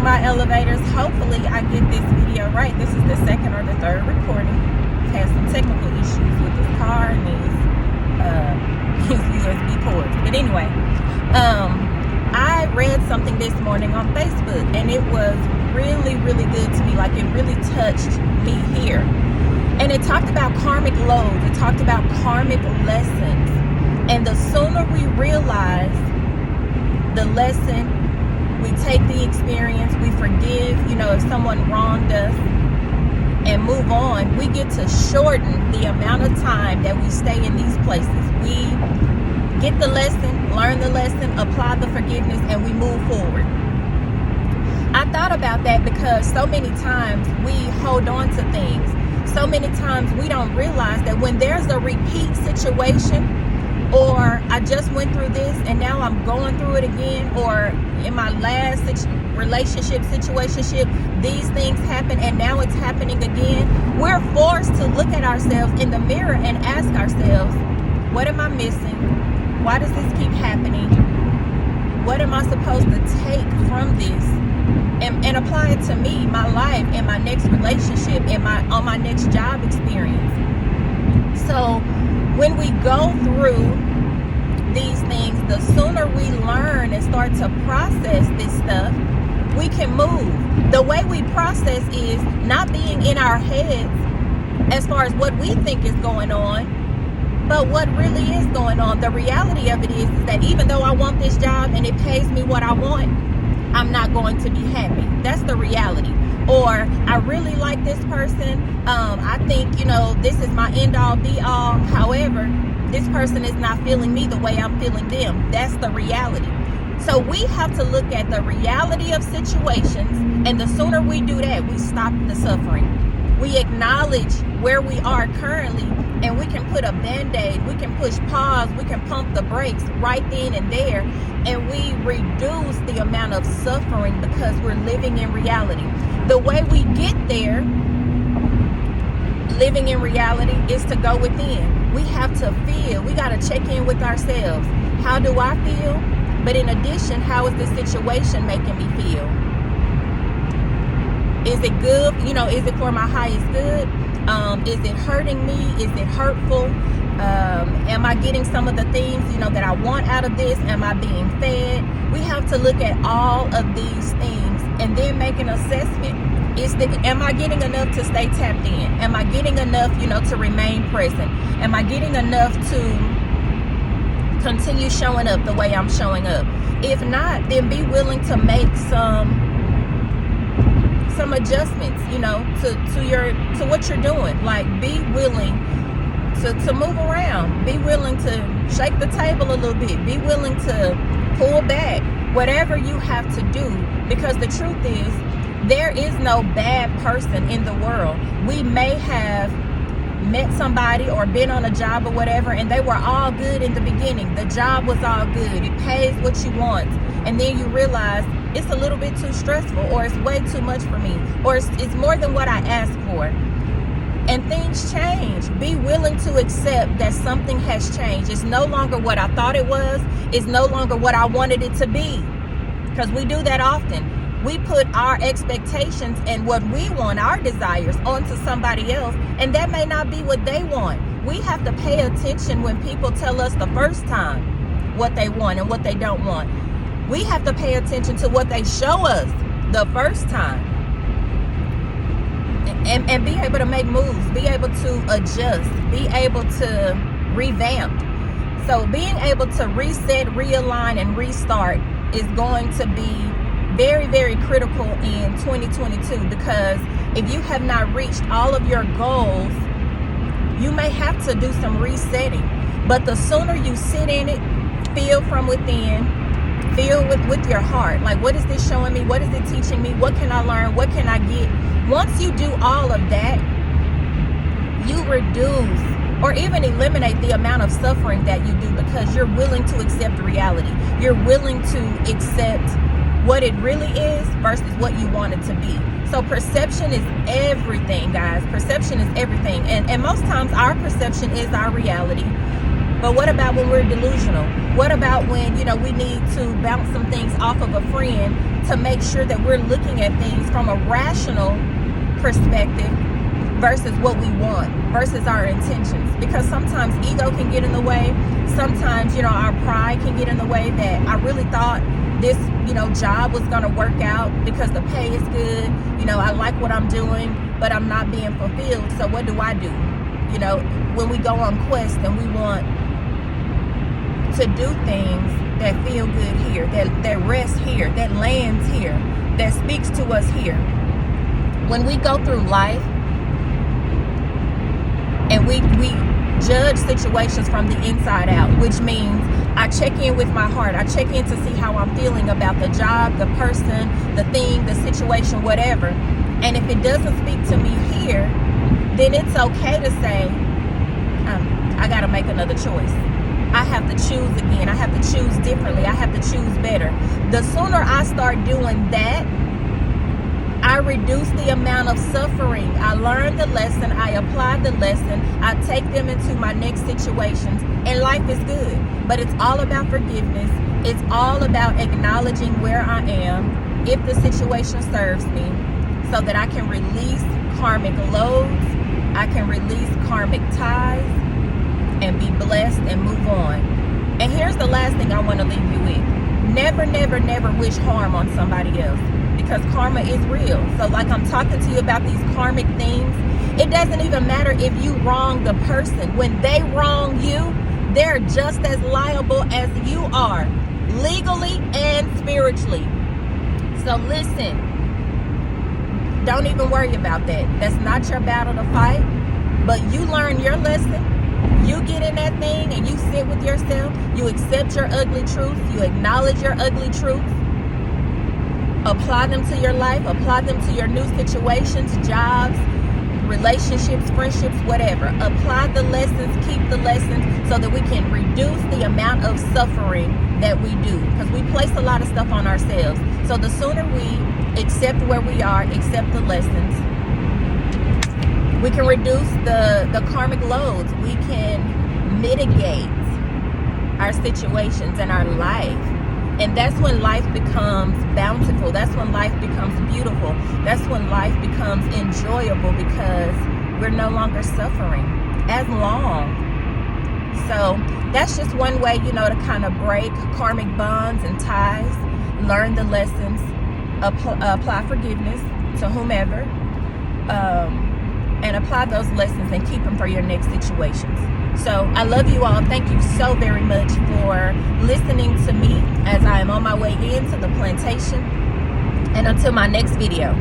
my elevators. Hopefully I get this video right. This is the second or the third recording. I've had some technical issues with this car and these USB ports. But anyway, I read something this morning on Facebook, and it was really, really good to me. Like, it really touched me here. And it talked about karmic loads. It talked about karmic lessons. And the sooner we realize the lesson, we take the experience, we forgive, if someone wronged us, and move on, we get to shorten the amount of time that we stay in these places. We get the lesson, learn the lesson, apply the forgiveness, and we move forward. I thought about that because so many times we hold on to things. So many times we don't realize that when there's a repeat situation, or I just went through this and now I'm going through it again, or in my last situationship, these things happen and now it's happening again. We're forced to look at ourselves in the mirror and ask ourselves, what am I missing? Why does this keep happening? What am I supposed to take from this and apply it to me, my life, and my next relationship, and on my next job experience? So when we go through these things, the sooner we learn and start to process this stuff, we can move. The way we process is not being in our heads as far as what we think is going on, but what really is going on. The reality of it is that even though I want this job and it pays me what I want, I'm not going to be happy. That's the reality. Or I really like this person. I think, this is my end all be all. However, this person is not feeling me the way I'm feeling them. That's the reality. So we have to look at the reality of situations, and the sooner we do that, we stop the suffering. We acknowledge where we are currently, and we can put a band-aid, we can push pause, we can pump the brakes right then and there, and we reduce the amount of suffering because we're living in reality. The way we get there, living in reality, is to go within. We have to feel. We got to check in with ourselves. How do I feel? But in addition, how is this situation making me feel? Is it good? Is it for my highest good? Is it hurting me? Is it hurtful? Am I getting some of the things, that I want out of this? Am I being fed? We have to look at all of these things and then make an assessment. Am I getting enough to stay tapped in? Am I getting enough, to remain present? Am I getting enough to continue showing up the way I'm showing up? If not, then be willing to make some adjustments, to what you're doing. Like, be willing to move around. Be willing to shake the table a little bit. Be willing to pull back. Whatever you have to do, because the truth is, there is no bad person in the world. We may have met somebody or been on a job or whatever, and they were all good in the beginning. The job was all good. It pays what you want. And then you realize it's a little bit too stressful, or it's way too much for me, or it's more than what I asked for. And things change. Be willing to accept that something has changed. It's no longer what I thought it was. It's no longer what I wanted it to be. Because we do that often. We put our expectations and what we want, our desires, onto somebody else, and that may not be what they want. We have to pay attention when people tell us the first time what they want and what they don't want. We have to pay attention to what they show us the first time, and be able to make moves, be able to adjust, be able to revamp. So being able to reset, realign, and restart is going to be very, very critical in 2022, because if you have not reached all of your goals, you may have to do some resetting. But the sooner you sit in it, feel from within, feel with your heart, like, what is this showing me? What is it teaching me? What can I learn? What can I get? Once you do all of that, you reduce or even eliminate the amount of suffering that you do, because you're willing to accept reality. You're willing to accept what it really is versus what you want it to be. So perception is everything, guys. Perception is everything. And most times our perception is our reality. But what about when we're delusional? What about when, you know, we need to bounce some things off of a friend to make sure that we're looking at things from a rational perspective versus what we want, versus our intentions? Because sometimes ego can get in the way. Sometimes, you know, our pride can get in the way, that I really thought this, you know, job was going to work out because the pay is good. You know, I like what I'm doing, but I'm not being fulfilled. So what do? You know, when we go on quest and we want to do things that feel good here, that rest here, that lands here, that speaks to us here. When we go through life and we judge situations from the inside out, which means I check in with my heart. I check in to see how I'm feeling about the job, the person, the thing, the situation, whatever. And if it doesn't speak to me here, then it's okay to say, I got to make another choice. I have to choose again. I have to choose differently. I have to choose better. The sooner I start doing that, I reduce the amount of suffering. I learn the lesson. I apply the lesson. I take them into my next situations. And life is good. But it's all about forgiveness. It's all about acknowledging where I am, if the situation serves me, so that I can release karmic loads. I can release karmic ties and be blessed and move on. And here's the last thing I want to leave you with. Never, never, never wish harm on somebody else, because karma is real. So like I'm talking to you about these karmic things, it doesn't even matter if you wrong the person. When they wrong you, they're just as liable as you are, legally and spiritually. So listen, don't even worry about that. That's not your battle to fight. But you learn your lesson. You get in that thing and you sit with yourself. You accept your ugly truths. You acknowledge your ugly truths. Apply them to your life. Apply them to your new situations, jobs, relationships, friendships, whatever. Apply the lessons. Keep the lessons, so that we can reduce the amount of suffering that we do. Because we place a lot of stuff on ourselves. So the sooner we accept where we are, accept the lessons, we can reduce the karmic loads. We can mitigate our situations and our life. And that's when life becomes bountiful. That's when life becomes beautiful. That's when life becomes enjoyable, because we're no longer suffering as long. So that's just one way, you know, to kind of break karmic bonds and ties, learn the lessons, apply forgiveness to whomever, and apply those lessons and keep them for your next situations. So I love you all. Thank you so very much for listening to me as I am on my way into the plantation. And until my next video.